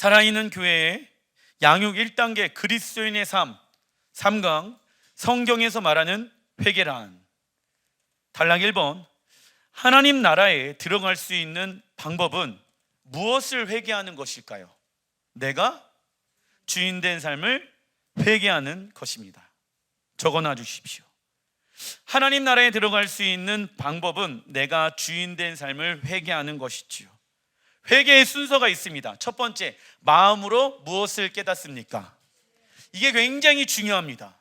살아있는 교회의 양육 1단계 그리스도인의 삶 3강 성경에서 말하는 회개란. 단락 1번, 하나님 나라에 들어갈 수 있는 방법은 무엇을 회개하는 것일까요? 내가 주인된 삶을 회개하는 것입니다. 적어놔 주십시오. 하나님 나라에 들어갈 수 있는 방법은 내가 주인된 삶을 회개하는 것이지요. 회개의 순서가 있습니다. 첫 번째, 마음으로 무엇을 깨닫습니까? 이게 굉장히 중요합니다.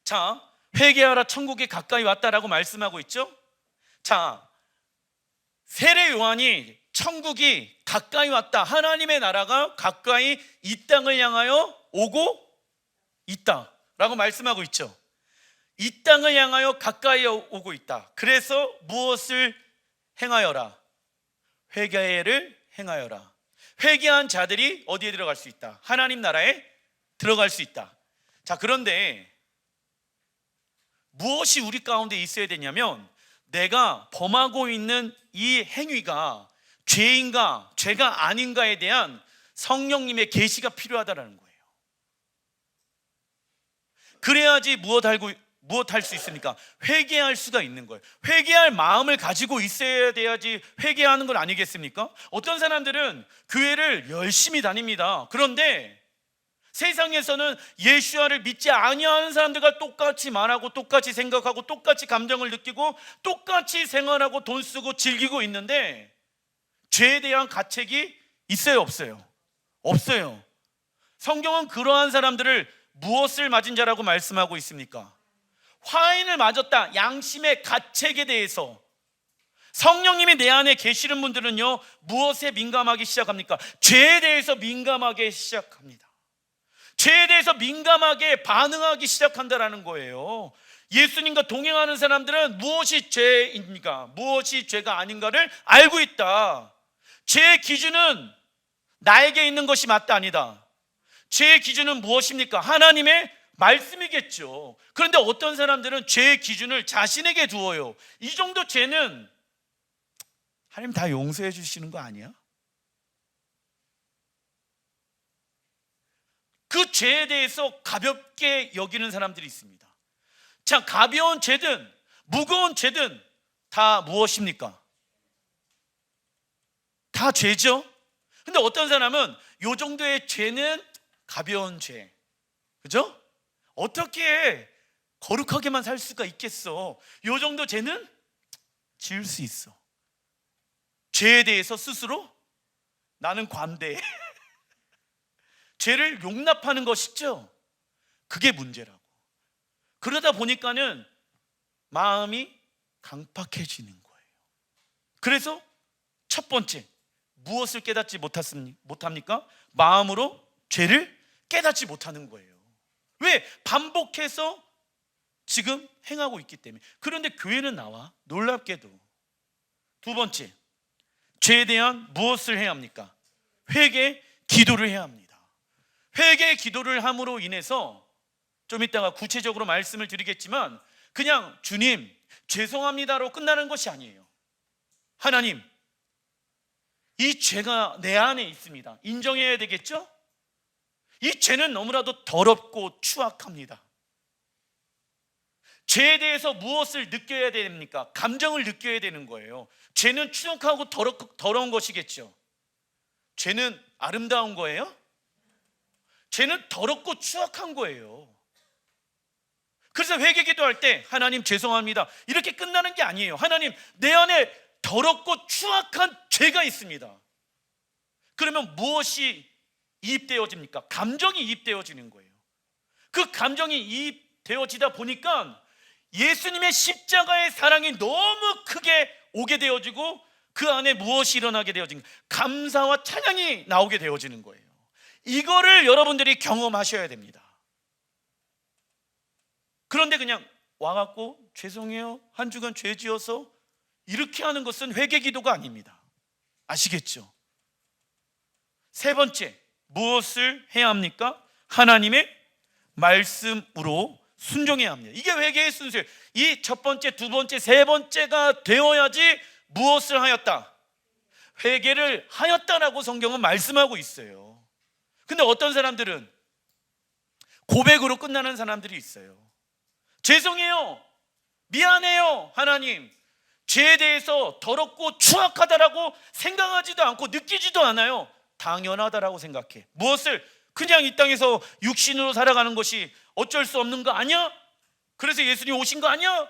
자, 회개하라 천국이 가까이 왔다라고 말씀하고 있죠. 자, 세례 요한이 천국이 가까이 왔다, 하나님의 나라가 가까이 이 땅을 향하여 오고 있다라고 말씀하고 있죠. 이 땅을 향하여 가까이 오고 있다. 그래서 무엇을 행하여라? 회개를 행하여라. 회개한 자들이 어디에 들어갈 수 있다? 하나님 나라에 들어갈 수 있다. 자, 그런데 무엇이 우리 가운데 있어야 되냐면, 내가 범하고 있는 이 행위가 죄인가 죄가 아닌가에 대한 성령님의 계시가 필요하다는 거예요. 그래야지 무엇할 수 있습니까? 회개할 수가 있는 거예요. 회개할 마음을 가지고 있어야 돼야지 회개하는 건 아니겠습니까? 어떤 사람들은 교회를 열심히 다닙니다. 그런데 세상에서는 예수와를 믿지 아니하는 사람들과 똑같이 말하고 똑같이 생각하고 똑같이 감정을 느끼고 똑같이 생활하고 돈 쓰고 즐기고 있는데, 죄에 대한 가책이 있어요, 없어요? 없어요. 성경은 그러한 사람들을 무엇을 맞은 자라고 말씀하고 있습니까? 화인을 맞았다. 양심의 가책에 대해서 성령님이 내 안에 계시는 분들은요, 무엇에 민감하기 시작합니까? 죄에 대해서 민감하게 시작합니다. 죄에 대해서 민감하게 반응하기 시작한다는 거예요. 예수님과 동행하는 사람들은 무엇이 죄입니까? 무엇이 죄가 아닌가를 알고 있다. 죄의 기준은 나에게 있는 것이 맞다, 아니다. 죄의 기준은 무엇입니까? 하나님의 말씀이겠죠. 그런데 어떤 사람들은 죄의 기준을 자신에게 두어요. 이 정도 죄는 하나님 다 용서해 주시는 거 아니야? 그 죄에 대해서 가볍게 여기는 사람들이 있습니다. 자, 가벼운 죄든 무거운 죄든 다 무엇입니까? 다 죄죠. 근데 어떤 사람은 요 정도의 죄는 가벼운 죄, 그죠? 어떻게 거룩하게만 살 수가 있겠어? 요 정도 죄는 지을 수 있어. 죄에 대해서 스스로 나는 관대해. 죄를 용납하는 것이죠. 그게 문제라고. 그러다 보니까는 마음이 강팍해지는 거예요. 그래서 첫 번째, 무엇을 깨닫지 못합니까? 마음으로 죄를 깨닫지 못하는 거예요. 왜? 반복해서 지금 행하고 있기 때문에. 그런데 교회는 나와, 놀랍게도 두 번째, 죄에 대한 무엇을 해야 합니까? 회개 기도를 해야 합니다. 회개 기도를 함으로 인해서 좀 이따가 구체적으로 말씀을 드리겠지만, 그냥 주님 죄송합니다로 끝나는 것이 아니에요. 하나님, 이 죄가 내 안에 있습니다. 인정해야 되겠죠? 이 죄는 너무나도 더럽고 추악합니다. 죄에 대해서 무엇을 느껴야 됩니까? 감정을 느껴야 되는 거예요. 죄는 추악하고 더러운 것이겠죠. 죄는 아름다운 거예요? 죄는 더럽고 추악한 거예요. 그래서 회개 기도할 때 하나님 죄송합니다 이렇게 끝나는 게 아니에요. 하나님, 내 안에 더럽고 추악한 죄가 있습니다. 그러면 무엇이 이입되어집니까? 감정이 이입되어지는 거예요. 그 감정이 이입되어지다 보니까 예수님의 십자가의 사랑이 너무 크게 오게 되어지고, 그 안에 무엇이 일어나게 되어진 거예요? 감사와 찬양이 나오게 되어지는 거예요. 이거를 여러분들이 경험하셔야 됩니다. 그런데 그냥 와갖고 죄송해요, 한 주간 죄 지어서 이렇게 하는 것은 회개 기도가 아닙니다. 아시겠죠? 세 번째, 무엇을 해야 합니까? 하나님의 말씀으로 순종해야 합니다. 이게 회개의 순서예요. 이 첫 번째, 두 번째, 세 번째가 되어야지 무엇을 하였다? 회개를 하였다라고 성경은 말씀하고 있어요. 근데 어떤 사람들은 고백으로 끝나는 사람들이 있어요. 죄송해요, 미안해요, 하나님, 죄에 대해서 더럽고 추악하다라고 생각하지도 않고 느끼지도 않아요. 당연하다라고 생각해. 무엇을? 그냥 이 땅에서 육신으로 살아가는 것이 어쩔 수 없는 거 아니야? 그래서 예수님 오신 거 아니야?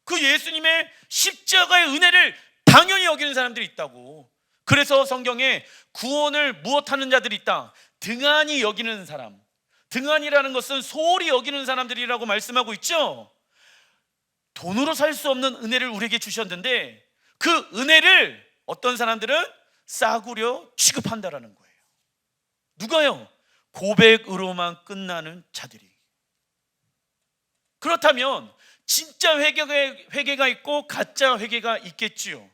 그 예수님의 십자가의 은혜를 당연히 여기는 사람들이 있다고. 그래서 성경에 구원을 무엇하는 자들이 있다, 등한히 여기는 사람, 등한이라는 것은 소홀히 여기는 사람들이라고 말씀하고 있죠. 돈으로 살 수 없는 은혜를 우리에게 주셨는데 그 은혜를 어떤 사람들은 싸구려 취급한다라는 거예요. 누가요? 고백으로만 끝나는 자들이. 그렇다면 진짜 회개가 있고 가짜 회개가 있겠지요.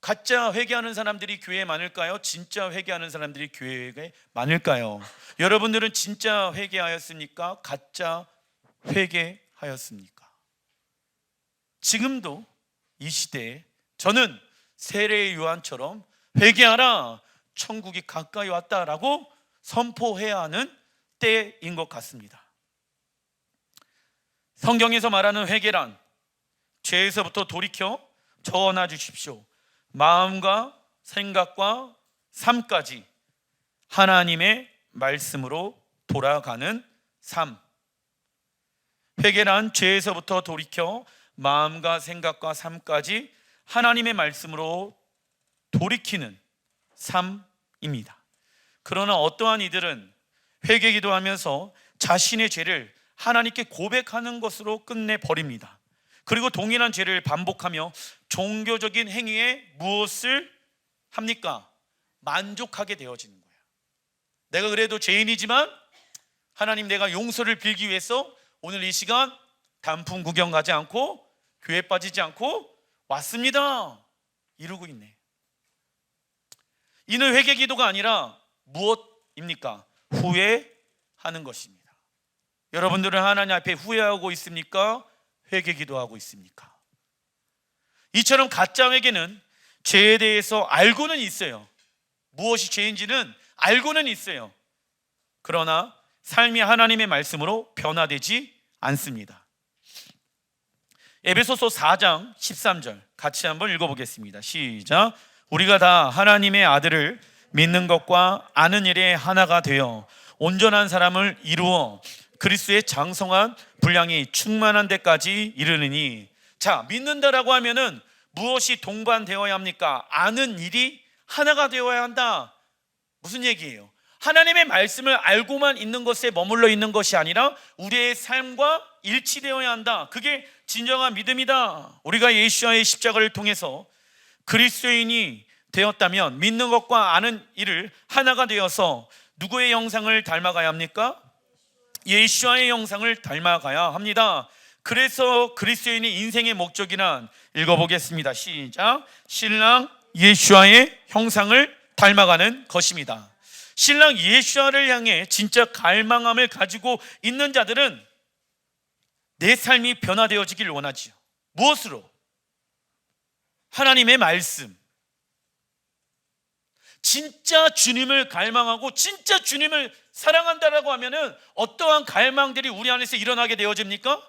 가짜 회개하는 사람들이 교회에 많을까요? 진짜 회개하는 사람들이 교회에 많을까요? 여러분들은 진짜 회개하였습니까? 가짜 회개하였습니까? 지금도 이 시대에 저는 세례 요한처럼 회개하라, 천국이 가까이 왔다라고 선포해야 하는 때인 것 같습니다. 성경에서 말하는 회개란 죄에서부터 돌이켜 전화 주십시오. 마음과 생각과 삶까지 하나님의 말씀으로 돌아가는 삶. 회개란 죄에서부터 돌이켜 마음과 생각과 삶까지 하나님의 말씀으로 돌이키는 삶입니다. 그러나 어떠한 이들은 회개기도 하면서 자신의 죄를 하나님께 고백하는 것으로 끝내버립니다. 그리고 동일한 죄를 반복하며 종교적인 행위에 무엇을 합니까? 만족하게 되어지는 거예요. 내가 그래도 죄인이지만 하나님, 내가 용서를 빌기 위해서 오늘 이 시간 단풍 구경 가지 않고 교회 빠지지 않고 왔습니다, 이러고 있네. 이는 회개 기도가 아니라 무엇입니까? 후회하는 것입니다. 여러분들은 하나님 앞에 후회하고 있습니까? 회개 기도하고 있습니까? 이처럼 가짜 회개는 죄에 대해서 알고는 있어요. 무엇이 죄인지는 알고는 있어요. 그러나 삶이 하나님의 말씀으로 변화되지 않습니다. 에베소서 4장 13절 같이 한번 읽어보겠습니다. 시작. 우리가 다 하나님의 아들을 믿는 것과 아는 일에 하나가 되어 온전한 사람을 이루어 그리스도의 장성한 분량이 충만한 데까지 이르느니. 자, 믿는다라고 하면은 무엇이 동반되어야 합니까? 아는 일이 하나가 되어야 한다. 무슨 얘기예요? 하나님의 말씀을 알고만 있는 것에 머물러 있는 것이 아니라 우리의 삶과 일치되어야 한다. 그게 진정한 믿음이다. 우리가 예수와의 십자가를 통해서 그리스도인이 되었다면 믿는 것과 아는 일을 하나가 되어서 누구의 형상을 닮아가야 합니까? 예수와의 형상을 닮아가야 합니다. 그래서 그리스도인의 인생의 목적이란, 읽어보겠습니다. 시작. 신랑 예수와의 형상을 닮아가는 것입니다. 신랑 예수와를 향해 진짜 갈망함을 가지고 있는 자들은 내 삶이 변화되어지길 원하지요. 무엇으로? 하나님의 말씀. 진짜 주님을 갈망하고 진짜 주님을 사랑한다라고 하면은 어떠한 갈망들이 우리 안에서 일어나게 되어집니까?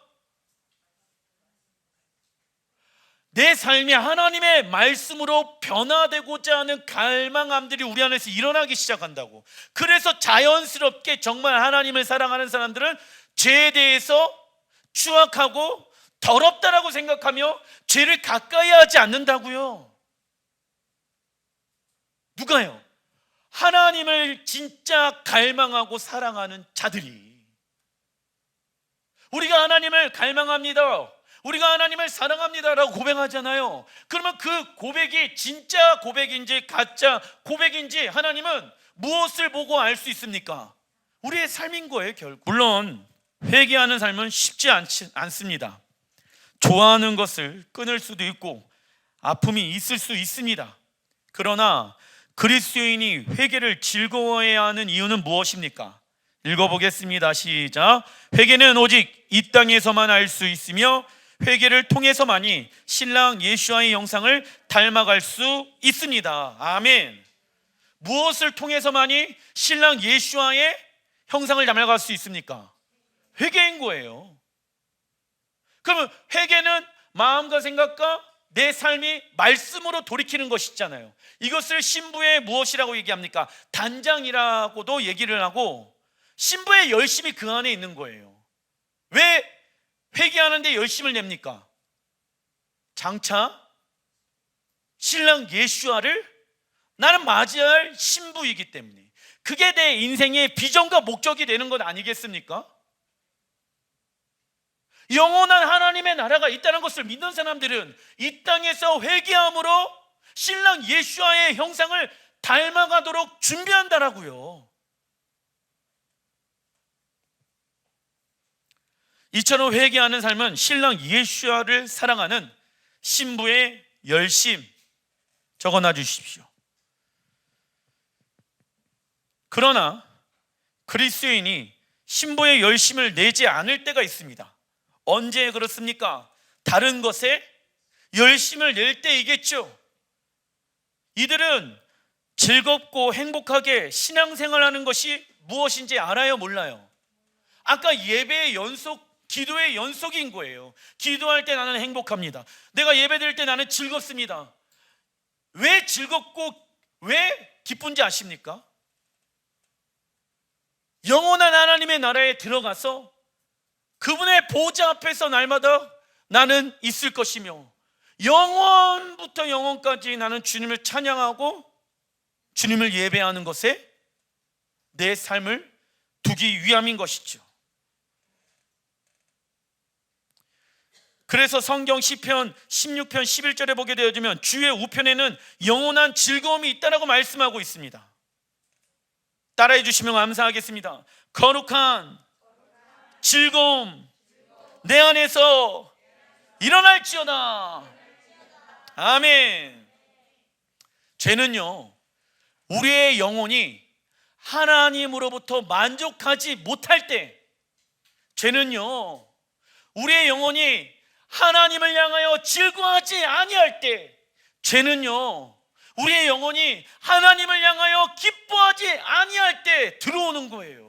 내 삶이 하나님의 말씀으로 변화되고자 하는 갈망함들이 우리 안에서 일어나기 시작한다고. 그래서 자연스럽게 정말 하나님을 사랑하는 사람들은 죄에 대해서 추악하고 더럽다라고 생각하며 죄를 가까이 하지 않는다고요. 누가요? 하나님을 진짜 갈망하고 사랑하는 자들이. 우리가 하나님을 갈망합니다, 우리가 하나님을 사랑합니다라고 고백하잖아요. 그러면 그 고백이 진짜 고백인지 가짜 고백인지 하나님은 무엇을 보고 알 수 있습니까? 우리의 삶인 거예요, 결국. 물론 회개하는 삶은 쉽지 않습니다. 좋아하는 것을 끊을 수도 있고 아픔이 있을 수 있습니다. 그러나 그리스도인이 회개를 즐거워해야 하는 이유는 무엇입니까? 읽어보겠습니다. 시작. 회개는 오직 이 땅에서만 할 수 있으며 회개를 통해서만이 신랑 예수와의 형상을 닮아갈 수 있습니다. 아멘. 무엇을 통해서만이 신랑 예수와의 형상을 닮아갈 수 있습니까? 회개인 거예요. 그러면 회개는 마음과 생각과 내 삶이 말씀으로 돌이키는 것이잖아요. 이것을 신부의 무엇이라고 얘기합니까? 단장이라고도 얘기를 하고, 신부의 열심이 그 안에 있는 거예요. 왜 회개하는데 열심을 냅니까? 장차 신랑 예수와를 나는 맞이해야 할 신부이기 때문에, 그게 내 인생의 비전과 목적이 되는 것 아니겠습니까? 영원한 하나님의 나라가 있다는 것을 믿는 사람들은 이 땅에서 회개함으로 신랑 예수와의 형상을 닮아가도록 준비한다라고요. 이처럼 회개하는 삶은 신랑 예수와를 사랑하는 신부의 열심, 적어놔 주십시오. 그러나 그리스도인이 신부의 열심을 내지 않을 때가 있습니다. 언제 그렇습니까? 다른 것에 열심을 낼 때이겠죠. 이들은 즐겁고 행복하게 신앙생활하는 것이 무엇인지 알아요, 몰라요? 아까 예배의 연속, 기도의 연속인 거예요. 기도할 때 나는 행복합니다. 내가 예배 드릴 때 나는 즐겁습니다. 왜 즐겁고 왜 기쁜지 아십니까? 영원한 하나님의 나라에 들어가서 그분의 보좌 앞에서 날마다 나는 있을 것이며, 영원부터 영원까지 나는 주님을 찬양하고 주님을 예배하는 것에 내 삶을 두기 위함인 것이죠. 그래서 성경 시편 16편 11절에 보게 되어지면 주의 우편에는 영원한 즐거움이 있다라고 말씀하고 있습니다. 따라해 주시면 감사하겠습니다. 거룩한 즐거움 내 안에서 일어날지어다. 아멘. 죄는요, 우리의 영혼이 하나님으로부터 만족하지 못할 때, 죄는요, 우리의 영혼이 하나님을 향하여 즐거워하지 아니할 때, 죄는요, 우리의 영혼이 하나님을 향하여 기뻐하지 아니할 때 들어오는 거예요.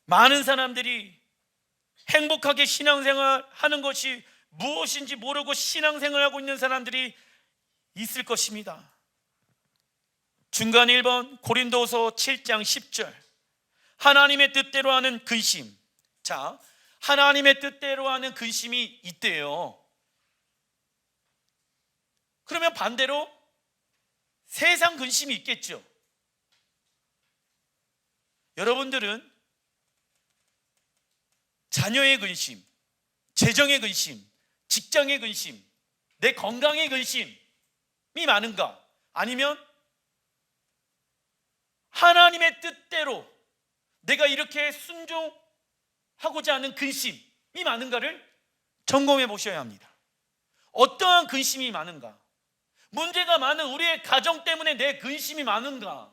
많은 사람들이 행복하게 신앙생활 하는 것이 무엇인지 모르고 신앙생활하고 있는 사람들이 있을 것입니다. 중간 1번 고린도서 7장 10절, 하나님의 뜻대로 하는 근심. 자, 하나님의 뜻대로 하는 근심이 있대요. 그러면 반대로 세상 근심이 있겠죠. 여러분들은 자녀의 근심, 재정의 근심, 직장의 근심, 내 건강의 근심이 많은가? 아니면 하나님의 뜻대로 내가 이렇게 순종하고자 하는 근심이 많은가를 점검해 보셔야 합니다. 어떠한 근심이 많은가? 문제가 많은 우리의 가정 때문에 내 근심이 많은가?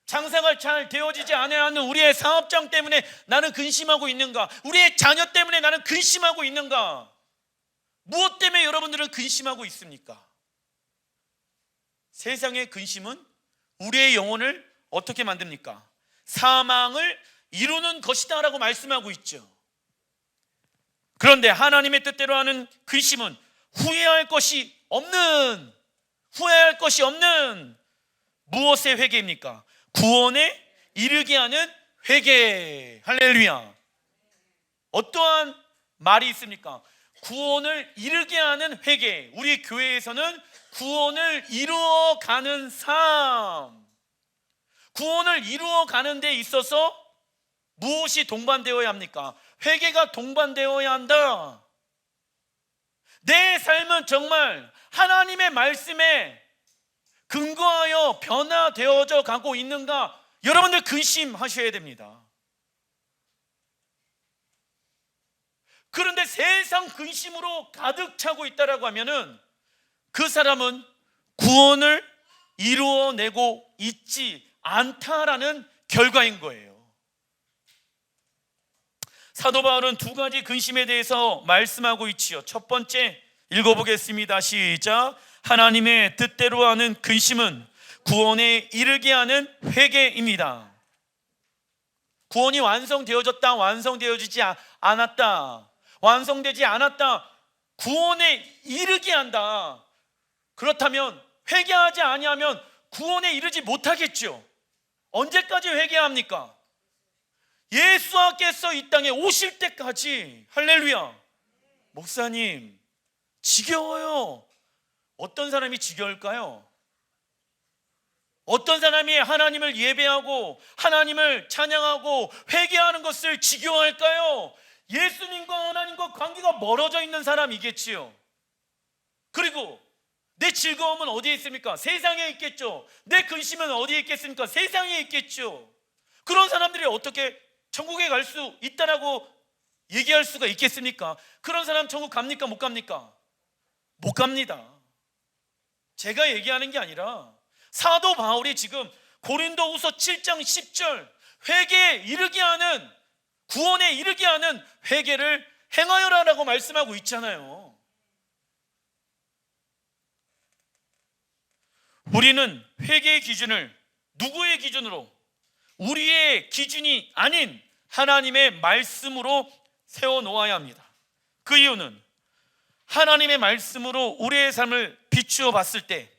장사가 잘 되어지지 않는 우리의 사업장 때문에 나는 근심하고 있는가? 우리의 자녀 때문에 나는 근심하고 있는가? 무엇 때문에 여러분들은 근심하고 있습니까? 세상의 근심은 우리의 영혼을 어떻게 만듭니까? 사망을 이루는 것이다 라고 말씀하고 있죠. 그런데 하나님의 뜻대로 하는 근심은 후회할 것이 없는 무엇의 회개입니까? 구원에 이르게 하는 회개. 할렐루야. 어떠한 말이 있습니까? 구원을 이르게 하는 회개. 우리 교회에서는 구원을 이루어가는 삶, 구원을 이루어가는 데 있어서 무엇이 동반되어야 합니까? 회개가 동반되어야 한다. 내 삶은 정말 하나님의 말씀에 근거하여 변화되어져 가고 있는가? 여러분들 근심하셔야 됩니다. 그런데 세상 근심으로 가득 차고 있다라고 하면은 그 사람은 구원을 이루어내고 있지 않다라는 결과인 거예요. 사도 바울은 두 가지 근심에 대해서 말씀하고 있지요. 첫 번째 읽어보겠습니다. 시작. 하나님의 뜻대로 하는 근심은 구원에 이르게 하는 회개입니다. 구원이 완성되어졌다, 완성되어지지 않았다, 완성되지 않았다, 구원에 이르게 한다. 그렇다면 회개하지 아니하면 구원에 이르지 못하겠죠. 언제까지 회개합니까? 예수께서 이 땅에 오실 때까지. 할렐루야. 목사님, 지겨워요. 어떤 사람이 지겨울까요? 어떤 사람이 하나님을 예배하고 하나님을 찬양하고 회개하는 것을 지겨워할까요? 예수님과 하나님과 관계가 멀어져 있는 사람이겠지요. 그리고 내 즐거움은 어디에 있습니까? 세상에 있겠죠. 내 근심은 어디에 있겠습니까? 세상에 있겠죠. 그런 사람들이 어떻게 천국에 갈 수 있다라고 얘기할 수가 있겠습니까? 그런 사람 천국 갑니까? 못 갑니까? 못 갑니다. 제가 얘기하는 게 아니라 사도 바울이 지금 고린도후서 7장 10절 회개에 이르게 하는, 구원에 이르게 하는 회개를 행하여라라고 말씀하고 있잖아요. 우리는 회개의 기준을 누구의 기준으로? 우리의 기준이 아닌 하나님의 말씀으로 세워놓아야 합니다. 그 이유는 하나님의 말씀으로 우리의 삶을 비추어 봤을 때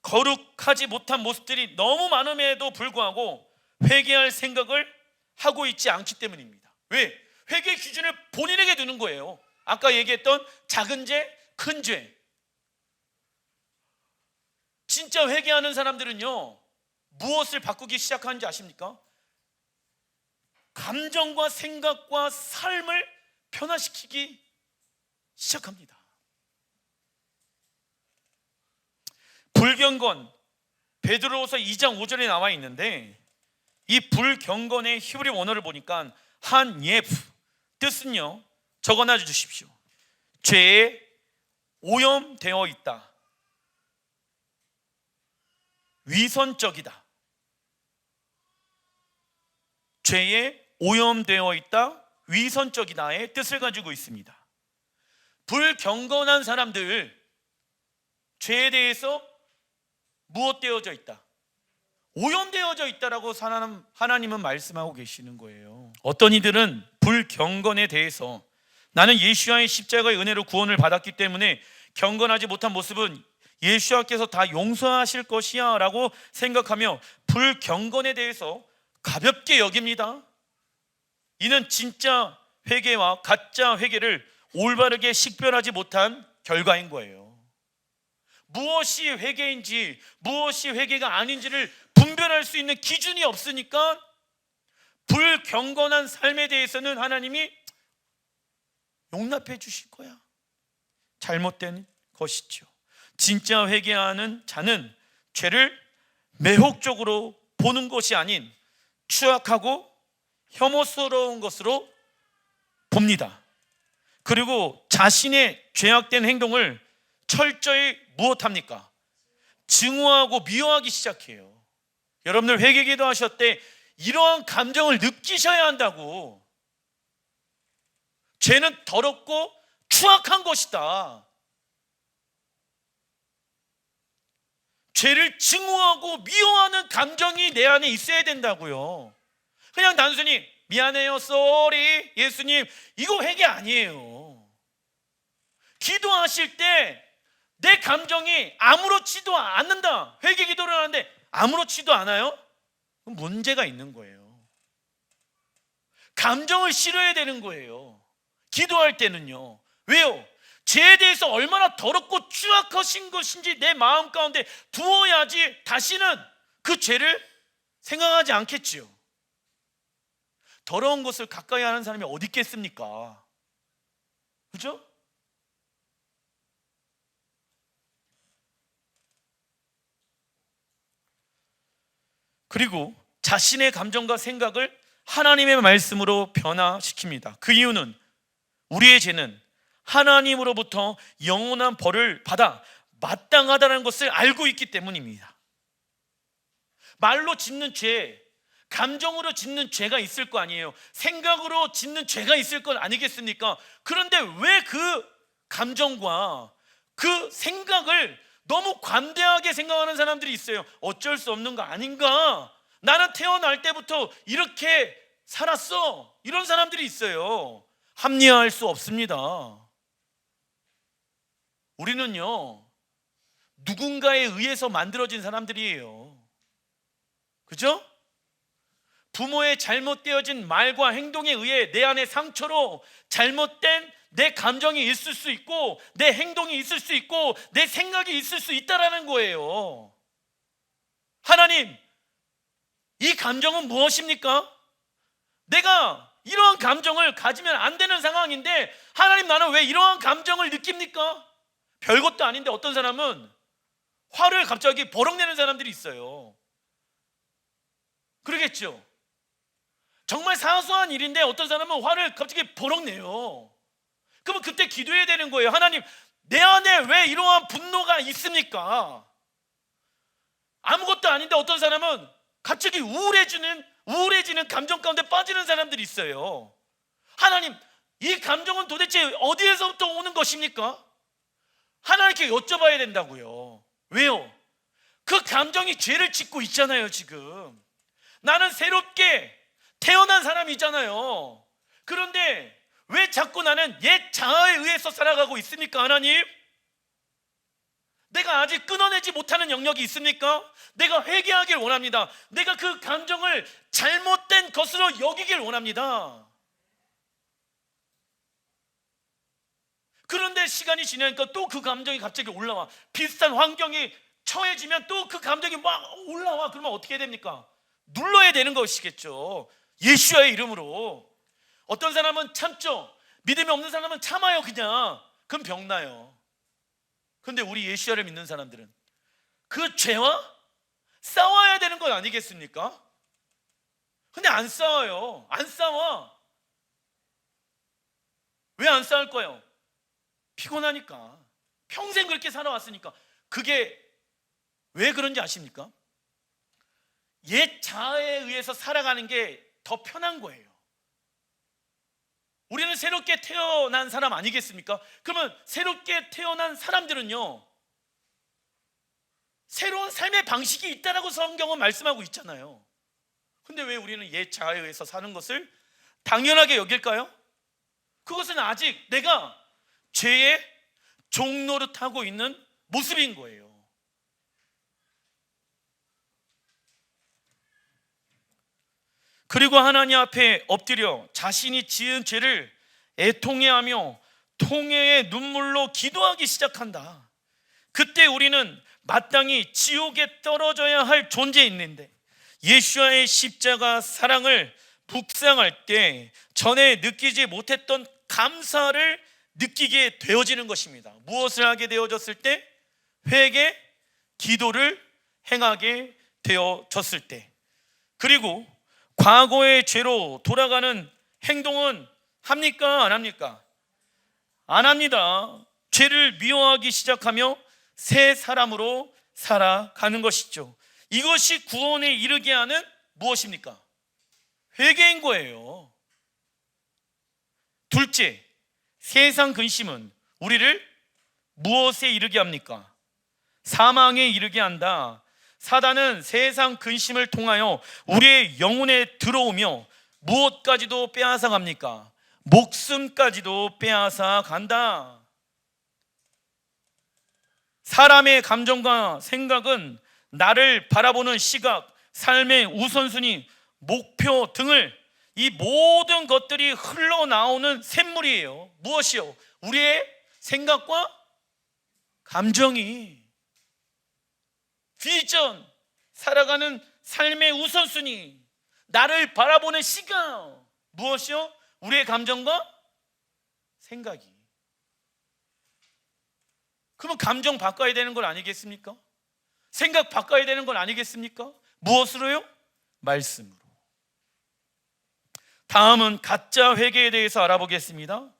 거룩하지 못한 모습들이 너무 많음에도 불구하고 회개할 생각을 하고 있지 않기 때문입니다. 왜? 회개의 기준을 본인에게 두는 거예요. 아까 얘기했던 작은 죄, 큰 죄. 진짜 회개하는 사람들은요, 무엇을 바꾸기 시작하는지 아십니까? 감정과 생각과 삶을 변화시키기 시작합니다. 불경건, 베드로후서 2장 5절에 나와 있는데, 이 불경건의 히브리 원어를 보니까 한예프, 뜻은요, 적어놔 주십시오. 죄에 오염되어 있다, 위선적이다, 죄에 오염되어 있다, 위선적이다의 뜻을 가지고 있습니다. 불경건한 사람들, 죄에 대해서 무엇되어져 있다? 오염되어져 있다라고 하나님은 말씀하고 계시는 거예요. 어떤 이들은 불경건에 대해서 나는 예수와의 십자가의 은혜로 구원을 받았기 때문에 경건하지 못한 모습은 예수와께서 다 용서하실 것이야 라고 생각하며 불경건에 대해서 가볍게 여깁니다. 이는 진짜 회개와 가짜 회개를 올바르게 식별하지 못한 결과인 거예요. 무엇이 회개인지 무엇이 회개가 아닌지를 분별할 수 있는 기준이 없으니까 불경건한 삶에 대해서는 하나님이 용납해 주실 거야. 잘못된 것이죠. 진짜 회개하는 자는 죄를 매혹적으로 보는 것이 아닌 추악하고 혐오스러운 것으로 봅니다. 그리고 자신의 죄악된 행동을 철저히 무엇합니까? 증오하고 미워하기 시작해요. 여러분들 회개기도 하셨대. 이러한 감정을 느끼셔야 한다고. 죄는 더럽고 추악한 것이다. 죄를 증오하고 미워하는 감정이 내 안에 있어야 된다고요. 그냥 단순히 미안해요, 쏘리, 예수님, 이거 회개 아니에요. 기도하실 때 내 감정이 아무렇지도 않는다, 회개 기도를 하는데 아무렇지도 않아요? 그럼 문제가 있는 거예요. 감정을 실어야 되는 거예요, 기도할 때는요. 왜요? 죄에 대해서 얼마나 더럽고 추악하신 것인지 내 마음 가운데 두어야지 다시는 그 죄를 생각하지 않겠지요. 더러운 것을 가까이 하는 사람이 어디 있겠습니까? 그죠? 그리고 자신의 감정과 생각을 하나님의 말씀으로 변화시킵니다. 그 이유는 우리의 죄는 하나님으로부터 영원한 벌을 받아 마땅하다는 것을 알고 있기 때문입니다. 말로 짓는 죄, 감정으로 짓는 죄가 있을 거 아니에요. 생각으로 짓는 죄가 있을 건 아니겠습니까? 그런데 왜 그 감정과 그 생각을 너무 관대하게 생각하는 사람들이 있어요. 어쩔 수 없는 거 아닌가? 나는 태어날 때부터 이렇게 살았어. 이런 사람들이 있어요. 합리화할 수 없습니다. 우리는요, 누군가에 의해서 만들어진 사람들이에요. 그죠? 부모의 잘못되어진 말과 행동에 의해 내 안에 상처로 잘못된 내 감정이 있을 수 있고, 내 행동이 있을 수 있고, 내 생각이 있을 수 있다라는 거예요. 하나님, 이 감정은 무엇입니까? 내가 이러한 감정을 가지면 안 되는 상황인데, 하나님, 나는 왜 이러한 감정을 느낍니까? 별것도 아닌데 어떤 사람은 화를 갑자기 버럭 내는 사람들이 있어요. 그러겠죠? 정말 사소한 일인데 어떤 사람은 화를 갑자기 버럭 내요. 그러면 그때 기도해야 되는 거예요. 하나님, 내 안에 왜 이러한 분노가 있습니까? 아무것도 아닌데 어떤 사람은 갑자기 우울해지는 감정 가운데 빠지는 사람들이 있어요. 하나님, 이 감정은 도대체 어디에서부터 오는 것입니까? 하나님께 여쭤봐야 된다고요. 왜요? 그 감정이 죄를 짓고 있잖아요. 지금 나는 새롭게 태어난 사람이잖아요. 그런데 왜 자꾸 나는 옛 자아에 의해서 살아가고 있습니까? 하나님, 내가 아직 끊어내지 못하는 영역이 있습니까? 내가 회개하길 원합니다. 내가 그 감정을 잘못된 것으로 여기길 원합니다. 그런데 시간이 지나니까 또 그 감정이 갑자기 올라와. 비슷한 환경에 처해지면 또 그 감정이 막 올라와. 그러면 어떻게 됩니까? 눌러야 되는 것이겠죠. 예수와의 이름으로. 어떤 사람은 참죠. 믿음이 없는 사람은 참아요. 그냥. 그럼 병나요. 그런데 우리 예수와를 믿는 사람들은 그 죄와 싸워야 되는 건 아니겠습니까? 근데 안 싸워요. 안 싸워. 왜 안 싸울 거예요? 피곤하니까. 평생 그렇게 살아왔으니까. 그게 왜 그런지 아십니까? 옛 자아에 의해서 살아가는 게 더 편한 거예요. 우리는 새롭게 태어난 사람 아니겠습니까? 그러면 새롭게 태어난 사람들은요, 새로운 삶의 방식이 있다라고 성경은 말씀하고 있잖아요. 근데 왜 우리는 옛 자아에 의해서 사는 것을 당연하게 여길까요? 그것은 아직 내가 죄의 종노릇하고 있는 모습인 거예요. 그리고 하나님 앞에 엎드려 자신이 지은 죄를 애통해하며 통회의 눈물로 기도하기 시작한다. 그때 우리는 마땅히 지옥에 떨어져야 할 존재인데 예수와의 십자가 사랑을 묵상할 때 전에 느끼지 못했던 감사를 느끼게 되어지는 것입니다. 무엇을 하게 되어졌을 때? 회개, 기도를 행하게 되어졌을 때. 그리고 과거의 죄로 돌아가는 행동은 합니까? 안 합니까? 안 합니다. 죄를 미워하기 시작하며 새 사람으로 살아가는 것이죠. 이것이 구원에 이르게 하는 무엇입니까? 회개인 거예요. 둘째, 세상 근심은 우리를 무엇에 이르게 합니까? 사망에 이르게 한다. 사단은 세상 근심을 통하여 우리의 영혼에 들어오며 무엇까지도 빼앗아 갑니까? 목숨까지도 빼앗아 간다. 사람의 감정과 생각은 나를 바라보는 시각, 삶의 우선순위, 목표 등을 이 모든 것들이 흘러나오는 샘물이에요. 무엇이요? 우리의 생각과 감정이. 비전, 살아가는 삶의 우선순위, 나를 바라보는 시각, 무엇이요? 우리의 감정과 생각이. 그러면 감정 바꿔야 되는 건 아니겠습니까? 생각 바꿔야 되는 건 아니겠습니까? 무엇으로요? 말씀으로. 다음은 가짜 회개에 대해서 알아보겠습니다.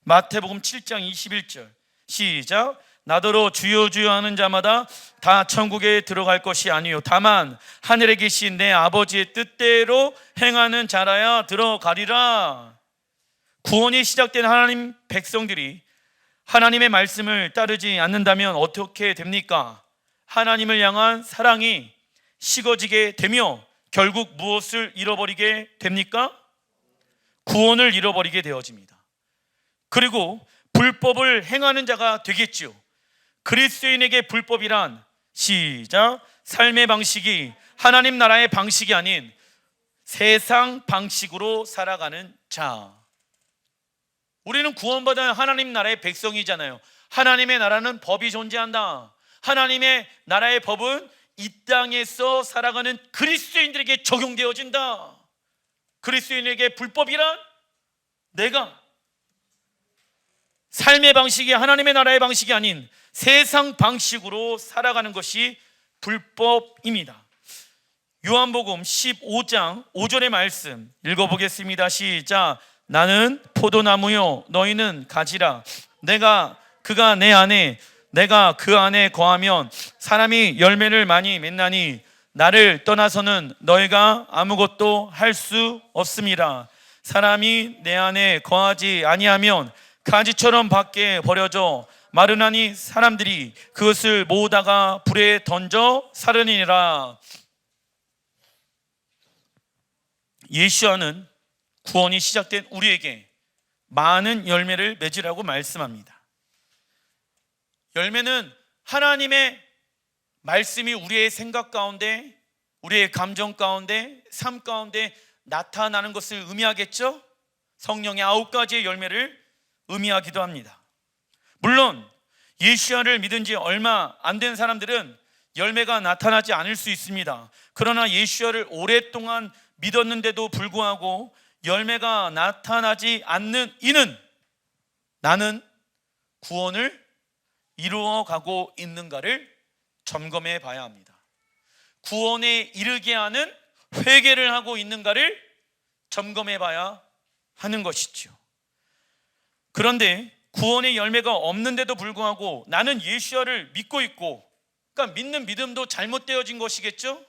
마태복음 7장 21절 시작. 나더러 주여 주여 하는 자마다 다 천국에 들어갈 것이 아니요 다만 하늘에 계신 내 아버지의 뜻대로 행하는 자라야 들어가리라. 구원이 시작된 하나님 백성들이 하나님의 말씀을 따르지 않는다면 어떻게 됩니까? 하나님을 향한 사랑이 식어지게 되며 결국 무엇을 잃어버리게 됩니까? 구원을 잃어버리게 되어집니다. 그리고 불법을 행하는 자가 되겠지요. 그리스도인에게 불법이란 시작 삶의 방식이 하나님 나라의 방식이 아닌 세상 방식으로 살아가는 자. 우리는 구원받은 하나님 나라의 백성이잖아요. 하나님의 나라는 법이 존재한다. 하나님의 나라의 법은 이 땅에서 살아가는 그리스도인들에게 적용되어진다. 그리스도인에게 불법이란 내가 삶의 방식이 하나님의 나라의 방식이 아닌 세상 방식으로 살아가는 것이 불법입니다. 요한복음 15장 5절의 말씀 읽어보겠습니다. 시작. 나는 포도나무요 너희는 가지라. 그가 내 안에 내가 그 안에 거하면 사람이 열매를 많이 맺나니 나를 떠나서는 너희가 아무것도 할 수 없음이라. 사람이 내 안에 거하지 아니하면 가지처럼 밖에 버려져 마르나니 사람들이 그것을 모으다가 불에 던져 사르니라. 예수와는 구원이 시작된 우리에게 많은 열매를 맺으라고 말씀합니다. 열매는 하나님의 말씀이 우리의 생각 가운데, 우리의 감정 가운데, 삶 가운데 나타나는 것을 의미하겠죠? 성령의 9가지의 열매를 의미하기도 합니다. 물론 예수야를 믿은 지 얼마 안 된 사람들은 열매가 나타나지 않을 수 있습니다. 그러나 예수야를 오랫동안 믿었는데도 불구하고 열매가 나타나지 않는 이는 나는 구원을 이루어가고 있는가를 점검해 봐야 합니다. 구원에 이르게 하는 회개를 하고 있는가를 점검해 봐야 하는 것이죠. 그런데 구원의 열매가 없는데도 불구하고 나는 예수야를 믿고 있고, 그러니까 믿는 믿음도 잘못되어진 것이겠죠?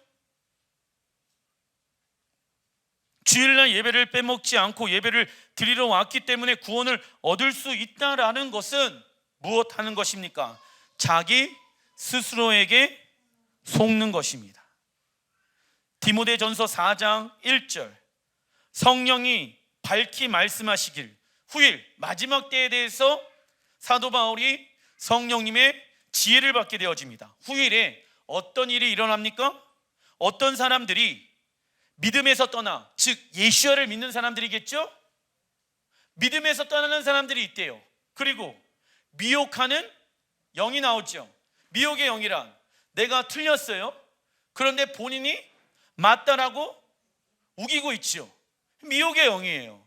주일날 예배를 빼먹지 않고 예배를 드리러 왔기 때문에 구원을 얻을 수 있다라는 것은 무엇 하는 것입니까? 자기 스스로에게 속는 것입니다. 디모데전서 4장 1절 성령이 밝히 말씀하시길 후일 마지막 때에 대해서 사도 바울이 성령님의 지혜를 받게 되어집니다. 후일에 어떤 일이 일어납니까? 어떤 사람들이 믿음에서 떠나, 즉 예수야를 믿는 사람들이겠죠? 믿음에서 떠나는 사람들이 있대요. 그리고 미혹하는 영이 나오죠. 미혹의 영이란 내가 틀렸어요. 그런데 본인이 맞다라고 우기고 있죠. 미혹의 영이에요.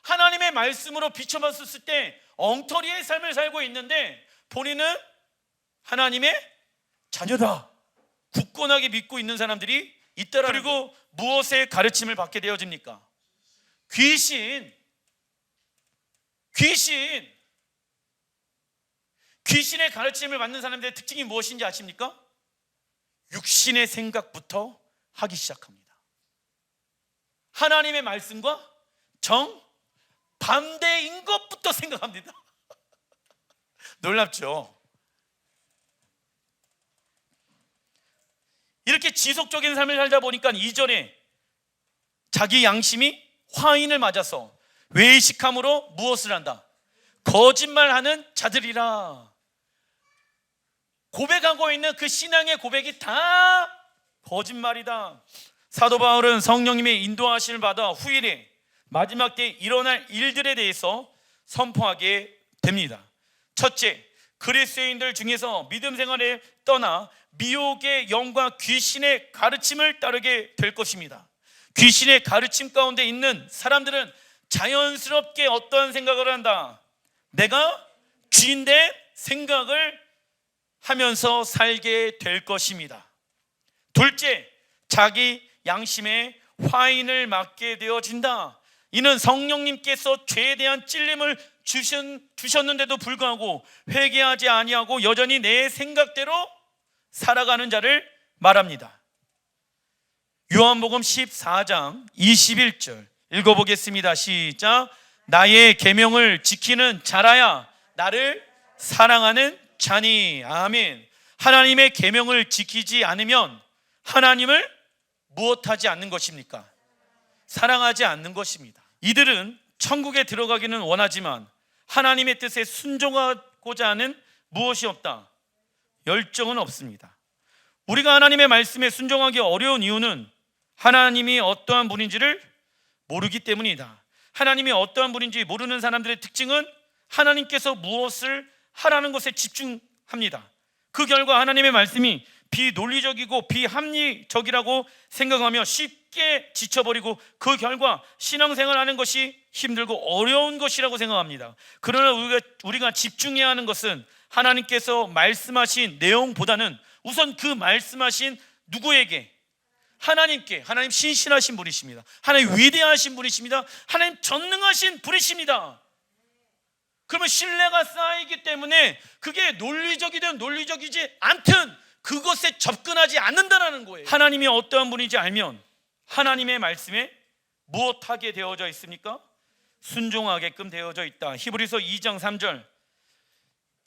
하나님의 말씀으로 비춰봤을 때 엉터리의 삶을 살고 있는데 본인은 하나님의 자녀다 굳건하게 믿고 있는 사람들이 있더라. 그리고 무엇의 가르침을 받게 되어집니까? 귀신의 가르침을 받는 사람들의 특징이 무엇인지 아십니까? 육신의 생각부터 하기 시작합니다. 하나님의 말씀과 정반대인 것부터 생각합니다. 놀랍죠? 이렇게 지속적인 삶을 살다 보니까 이전에 자기 양심이 화인을 맞아서 외식함으로 무엇을 한다? 거짓말하는 자들이라. 고백하고 있는 그 신앙의 고백이 다 거짓말이다. 사도 바울은 성령님의 인도하심을 받아 후일에 마지막 때에 일어날 일들에 대해서 선포하게 됩니다. 첫째, 그리스도인들 중에서 믿음 생활에 떠나 미혹의 영과 귀신의 가르침을 따르게 될 것입니다. 귀신의 가르침 가운데 있는 사람들은 자연스럽게 어떤 생각을 한다? 내가 쥐인된 생각을 하면서 살게 될 것입니다. 둘째, 자기 양심에 화인을 맞게 되어진다. 이는 성령님께서 죄에 대한 찔림을 주셨는데도 불구하고 회개하지 아니하고 여전히 내 생각대로 살아가는 자를 말합니다. 요한복음 14장 21절 읽어보겠습니다. 시작. 나의 계명을 지키는 자라야 나를 사랑하는 자니. 아멘. 하나님의 계명을 지키지 않으면 하나님을 무엇하지 않는 것입니까? 사랑하지 않는 것입니다. 이들은 천국에 들어가기는 원하지만 하나님의 뜻에 순종하고자 하는 무엇이 없다? 열정은 없습니다. 우리가 하나님의 말씀에 순종하기 어려운 이유는 하나님이 어떠한 분인지를 모르기 때문이다. 하나님이 어떠한 분인지 모르는 사람들의 특징은 하나님께서 무엇을 하라는 것에 집중합니다. 그 결과 하나님의 말씀이 비논리적이고 비합리적이라고 생각하며 쉽게 지쳐버리고 그 결과 신앙생활하는 것이 힘들고 어려운 것이라고 생각합니다. 그러나 우리가 집중해야 하는 것은 하나님께서 말씀하신 내용보다는 우선 그 말씀하신 누구에게? 하나님께. 하나님 신실하신 분이십니다. 하나님 위대하신 분이십니다. 하나님 전능하신 분이십니다. 그러면 신뢰가 쌓이기 때문에 그게 논리적이든 논리적이지 않든 그것에 접근하지 않는다는 거예요. 하나님이 어떠한 분인지 알면 하나님의 말씀에 무엇하게 되어져 있습니까? 순종하게끔 되어져 있다. 히브리서 2장 3절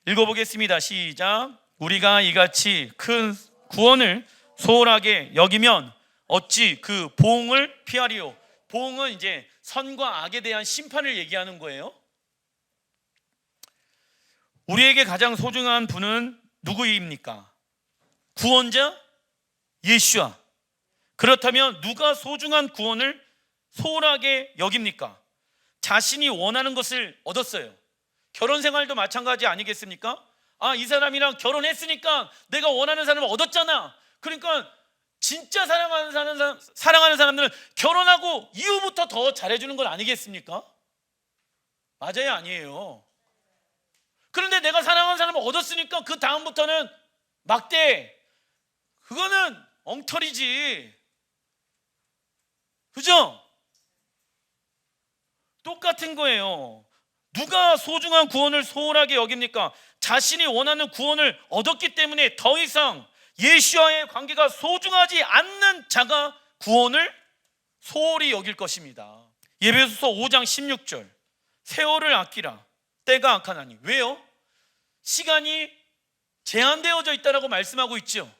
읽어보겠습니다. 시작. 우리가 이같이 큰 구원을 소홀하게 여기면 어찌 그 보응을 피하리요. 보응은 이제 선과 악에 대한 심판을 얘기하는 거예요. 우리에게 가장 소중한 분은 누구입니까? 구원자 예수와. 그렇다면 누가 소중한 구원을 소홀하게 여깁니까? 자신이 원하는 것을 얻었어요. 결혼 생활도 마찬가지 아니겠습니까? 이 사람이랑 결혼했으니까 내가 원하는 사람을 얻었잖아. 그러니까 진짜 사랑하는 사람들은 결혼하고 이후부터 더 잘해주는 건 아니겠습니까? 맞아요, 아니에요? 그런데 내가 사랑하는 사람을 얻었으니까 그 다음부터는 막대. 그거는 엉터리지. 그죠? 똑같은 거예요. 누가 소중한 구원을 소홀하게 여깁니까? 자신이 원하는 구원을 얻었기 때문에 더 이상 예수와의 관계가 소중하지 않는 자가 구원을 소홀히 여길 것입니다. 에베소서 5장 16절 세월을 아끼라 때가 악하나니. 왜요? 시간이 제한되어져 있다라고 말씀하고 있죠.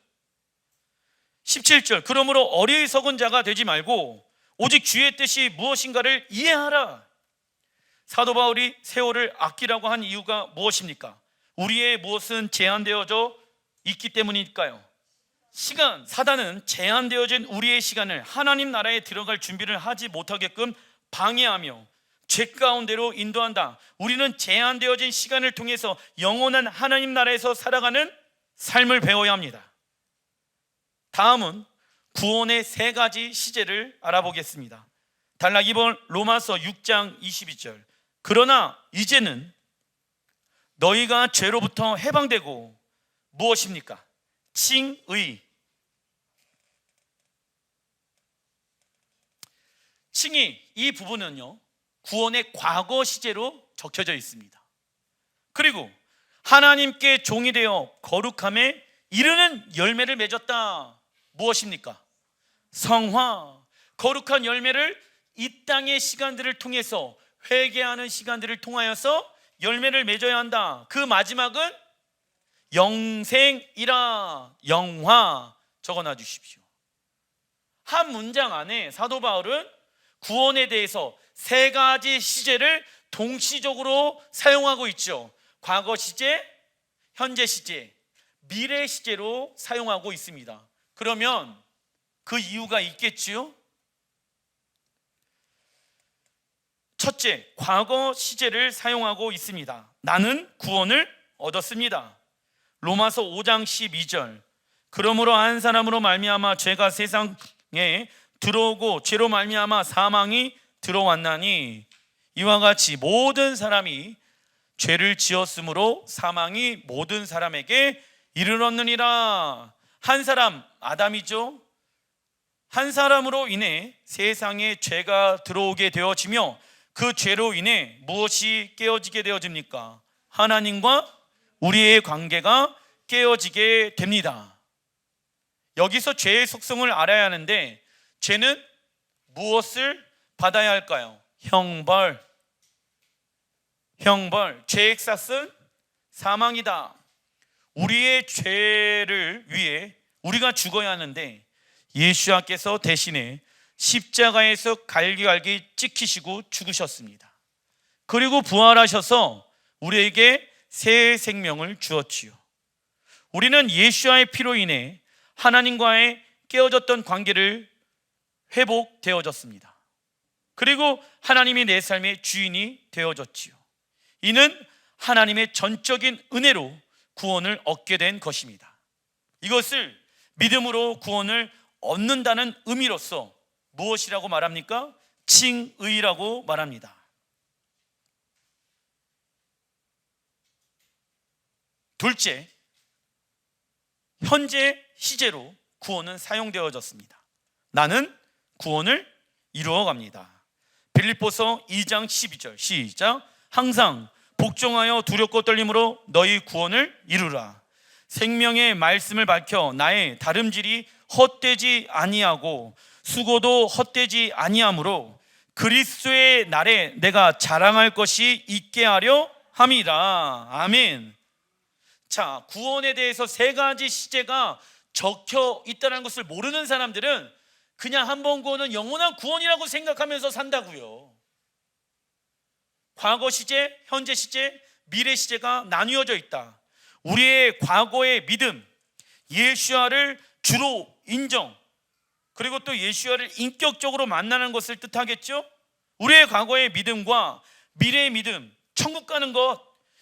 17절 그러므로 어리석은 자가 되지 말고 오직 주의 뜻이 무엇인가를 이해하라. 사도 바울이 세월을 아끼라고 한 이유가 무엇입니까? 우리의 무엇은 제한되어져 있기 때문일까요? 시간. 사단은 제한되어진 우리의 시간을 하나님 나라에 들어갈 준비를 하지 못하게끔 방해하며 죄 가운데로 인도한다. 우리는 제한되어진 시간을 통해서 영원한 하나님 나라에서 살아가는 삶을 배워야 합니다. 다음은 구원의 세 가지 시제를 알아보겠습니다. 단락 2번 로마서 6장 22절 그러나 이제는 너희가 죄로부터 해방되고 무엇입니까? 칭의. 칭의 이 부분은요 구원의 과거 시제로 적혀져 있습니다. 그리고 하나님께 종이 되어 거룩함에 이르는 열매를 맺었다. 무엇입니까? 성화. 거룩한 열매를 이 땅의 시간들을 통해서 회개하는 시간들을 통하여서 열매를 맺어야 한다. 그 마지막은 영생이라. 영화 적어놔 주십시오. 한 문장 안에 사도 바울은 구원에 대해서 세 가지 시제를 동시적으로 사용하고 있죠. 과거 시제, 현재 시제, 미래 시제로 사용하고 있습니다. 그러면 그 이유가 있겠지요? 첫째, 과거 시제를 사용하고 있습니다. 나는 구원을 얻었습니다. 로마서 5장 12절 그러므로 한 사람으로 말미암아 죄가 세상에 들어오고 죄로 말미암아 사망이 들어왔나니 이와 같이 모든 사람이 죄를 지었으므로 사망이 모든 사람에게 이르렀느니라. 한 사람 아담이죠. 한 사람으로 인해 세상에 죄가 들어오게 되어지며 그 죄로 인해 무엇이 깨어지게 되어집니까? 하나님과 우리의 관계가 깨어지게 됩니다. 여기서 죄의 속성을 알아야 하는데, 죄는 무엇을 받아야 할까요? 형벌. 죄의 값은 사망이다. 우리의 죄를 위해 우리가 죽어야 하는데 예수님께서 대신에 십자가에서 갈기갈기 찍히시고 죽으셨습니다. 그리고 부활하셔서 우리에게 새 생명을 주었지요. 우리는 예수와의 피로 인해 하나님과의 깨어졌던 관계를 회복되어졌습니다. 그리고 하나님이 내 삶의 주인이 되어졌지요. 이는 하나님의 전적인 은혜로 구원을 얻게 된 것입니다. 이것을 믿음으로 구원을 얻는다는 의미로서 무엇이라고 말합니까? 칭의라고 말합니다. 둘째, 현재 시제로 구원은 사용되어졌습니다. 나는 구원을 이루어갑니다. 빌립보서 2장 12절 시작. 항상 복종하여 두렵고 떨림으로 너희 구원을 이루라. 생명의 말씀을 밝혀 나의 다름질이 헛되지 아니하고 수고도 헛되지 아니하므로 그리스도의 날에 내가 자랑할 것이 있게 하려 함이라. 아멘. 자, 구원에 대해서 세 가지 시제가 적혀 있다는 것을 모르는 사람들은 그냥 한 번 구원은 영원한 구원이라고 생각하면서 산다고요. 과거 시제, 현재 시제, 미래 시제가 나뉘어져 있다. 우리의 과거의 믿음, 예수와를 주로 인정, 그리고 또 예수와를 인격적으로 만나는 것을 뜻하겠죠. 우리의 과거의 믿음과 미래의 믿음, 천국 가는 것,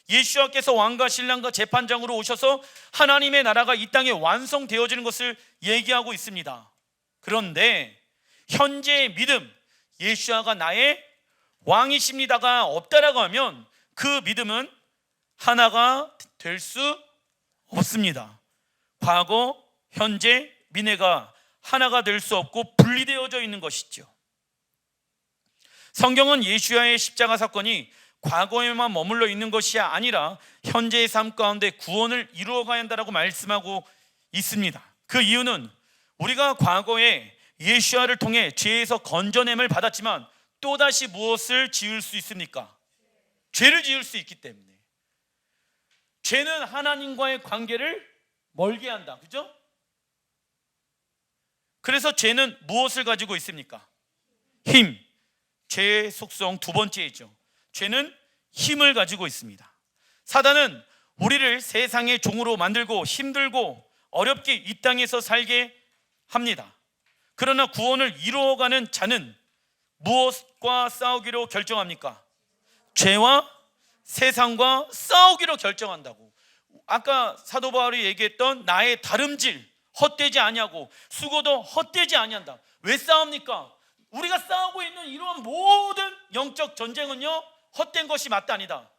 예수와께서 왕과 신랑과 재판장으로 오셔서 하나님의 나라가 이 땅에 완성되어지는 것을 얘기하고 있습니다. 그런데 현재의 믿음, 예수와가 나의 왕이십니다가 없다라고 하면 그 믿음은 하나가 될 수 없습니다. 과거, 현재, 미래가 하나가 될 수 없고 분리되어져 있는 것이죠. 성경은 예수와의 십자가 사건이 과거에만 머물러 있는 것이 아니라 현재의 삶 가운데 구원을 이루어가야 한다고 말씀하고 있습니다. 그 이유는 우리가 과거에 예수와를 통해 죄에서 건져냄을 받았지만 또다시 무엇을 지을 수 있습니까? 죄를 지을 수 있기 때문에. 죄는 하나님과의 관계를 멀게 한다. 그죠? 그래서 죄는 무엇을 가지고 있습니까? 힘. 죄의 속성 두 번째이죠. 죄는 힘을 가지고 있습니다. 사단은 우리를 세상의 종으로 만들고 힘들고 어렵게 이 땅에서 살게 합니다. 그러나 구원을 이루어가는 자는 무엇과 싸우기로 결정합니까? 죄와 세상과 싸우기로 결정한다고. 아까 사도 바울이 얘기했던 나의 다름질 헛되지 아니하고 수고도 헛되지 아니한다. 왜 싸웁니까? 우리가 싸우고 있는 이러한 모든 영적 전쟁은요, 헛된 것이 맞다 아니다?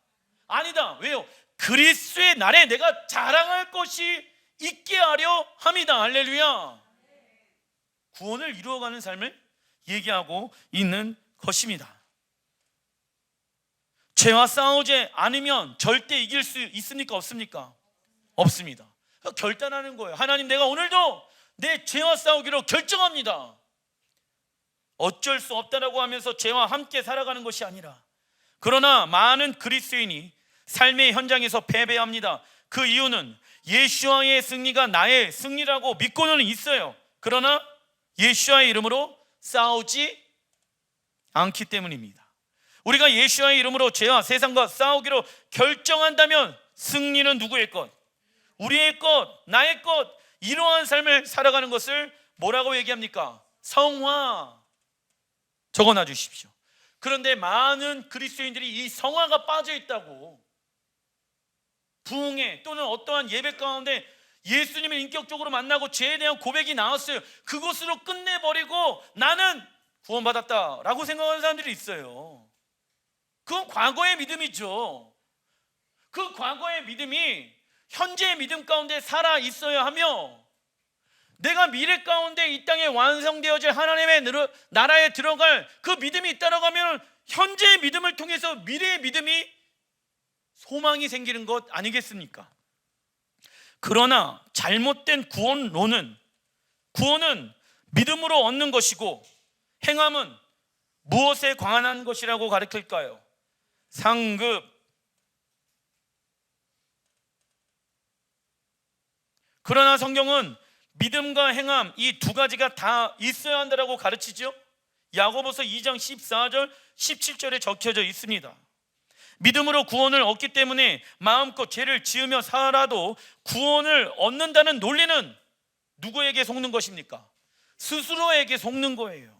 아니다. 왜요? 그리스도의 날에 내가 자랑할 것이 있게 하려 함이다. 할렐루야. 구원을 이루어가는 삶을 얘기하고 있는 것입니다. 죄와 싸우지 않으면 절대 이길 수 있습니까? 없습니까? 없습니다. 결단하는 거예요. 하나님, 내가 오늘도 내 죄와 싸우기로 결정합니다. 어쩔 수 없다라고 하면서 죄와 함께 살아가는 것이 아니라, 그러나 많은 그리스도인이 삶의 현장에서 패배합니다. 그 이유는 예수와의 승리가 나의 승리라고 믿고는 있어요. 그러나 예수와의 이름으로 싸우지 않기 때문입니다. 우리가 예수와의 이름으로 죄와 세상과 싸우기로 결정한다면 승리는 누구의 것? 우리의 것, 나의 것. 이러한 삶을 살아가는 것을 뭐라고 얘기합니까? 성화. 적어놔 주십시오. 그런데 많은 그리스도인들이 이 성화가 빠져 있다고. 부흥회 또는 어떠한 예배 가운데 예수님을 인격적으로 만나고 죄에 대한 고백이 나왔어요. 그것으로 끝내버리고 나는 구원받았다라고 생각하는 사람들이 있어요. 그건 과거의 믿음이죠. 그 과거의 믿음이 현재의 믿음 가운데 살아 있어야 하며, 내가 미래 가운데 이 땅에 완성되어질 하나님의 나라에 들어갈 그 믿음이 있다라고 하면 현재의 믿음을 통해서 미래의 믿음이 소망이 생기는 것 아니겠습니까? 그러나 잘못된 구원은 믿음으로 얻는 것이고 행함은 무엇에 관한 것이라고 가르칠까요? 상급. 그러나 성경은 믿음과 행함 이 두 가지가 다 있어야 한다고 가르치죠. 야고보서 2장 14절 17절에 적혀져 있습니다. 믿음으로 구원을 얻기 때문에 마음껏 죄를 지으며 살아도 구원을 얻는다는 논리는 누구에게 속는 것입니까? 스스로에게 속는 거예요.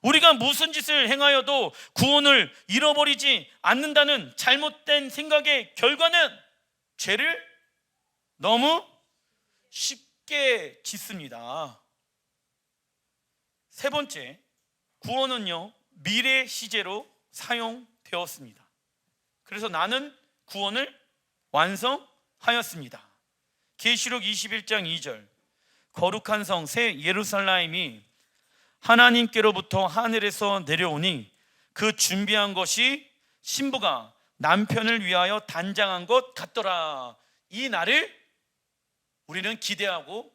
우리가 무슨 짓을 행하여도 구원을 잃어버리지 않는다는 잘못된 생각의 결과는 죄를 너무 쉽게 짓습니다. 세 번째, 구원은요 미래 시제로 사용되었습니다. 그래서 나는 구원을 완성하였습니다. 계시록 21장 2절, 거룩한 성 새 예루살렘이 하나님께로부터 하늘에서 내려오니 그 준비한 것이 신부가 남편을 위하여 단장한 것 같더라. 이 날을 우리는 기대하고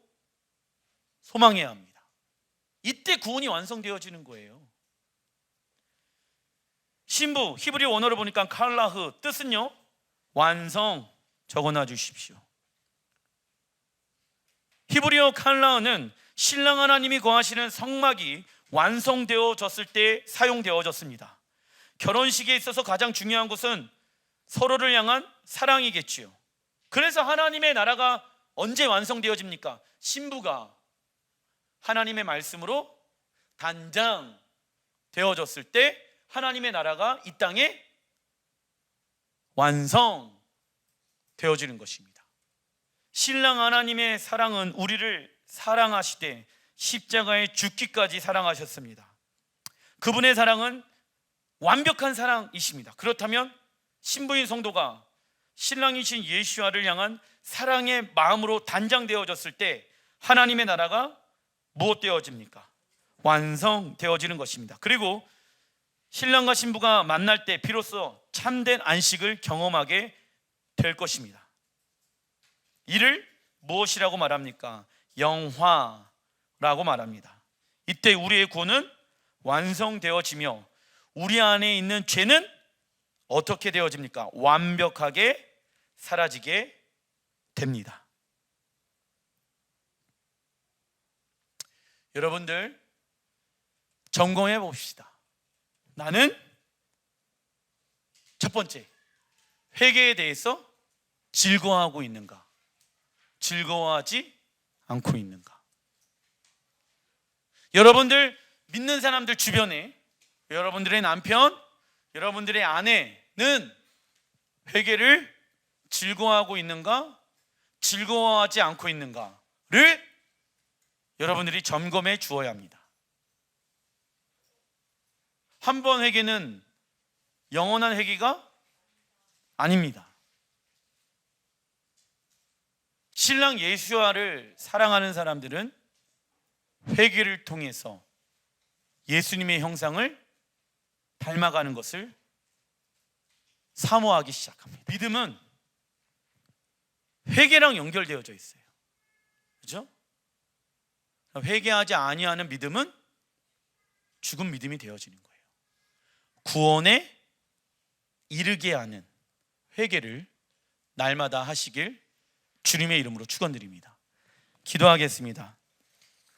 소망해야 합니다. 이때 구원이 완성되어지는 거예요. 신부, 히브리 원어로 보니까 칼라흐, 뜻은요 완성, 적어놔 주십시오. 히브리어 칼라흐는 신랑 하나님이 거하시는 성막이 완성되어졌을 때 사용되어졌습니다. 결혼식에 있어서 가장 중요한 것은 서로를 향한 사랑이겠지요. 그래서 하나님의 나라가 언제 완성되어집니까? 신부가 하나님의 말씀으로 단장되어졌을 때 하나님의 나라가 이 땅에 완성되어지는 것입니다. 신랑 하나님의 사랑은 우리를 사랑하시되 십자가에 죽기까지 사랑하셨습니다. 그분의 사랑은 완벽한 사랑이십니다. 그렇다면 신부인 성도가 신랑이신 예수와를 향한 사랑의 마음으로 단장되어졌을 때 하나님의 나라가 무엇 되어집니까? 완성되어지는 것입니다. 그리고 신랑과 신부가 만날 때 비로소 참된 안식을 경험하게 될 것입니다. 이를 무엇이라고 말합니까? 영화라고 말합니다. 이때 우리의 구원은 완성되어지며 우리 안에 있는 죄는 어떻게 되어집니까? 완벽하게 사라지게 됩니다. 여러분들 점검해 봅시다. 나는 첫 번째, 회개에 대해서 즐거워하고 있는가? 즐거워하지 않고 있는가? 여러분들 믿는 사람들 주변에 여러분들의 남편, 여러분들의 아내는 회개를 즐거워하고 있는가? 즐거워하지 않고 있는가를 여러분들이 점검해 주어야 합니다. 한 번 회개는 영원한 회개가 아닙니다. 신랑 예수와를 사랑하는 사람들은 회개를 통해서 예수님의 형상을 닮아가는 것을 사모하기 시작합니다. 믿음은 회개랑 연결되어져 있어요. 그렇죠? 회개하지 아니하는 믿음은 죽은 믿음이 되어지는 거예요. 구원에 이르게 하는 회개를 날마다 하시길 주님의 이름으로 축원드립니다. 기도하겠습니다.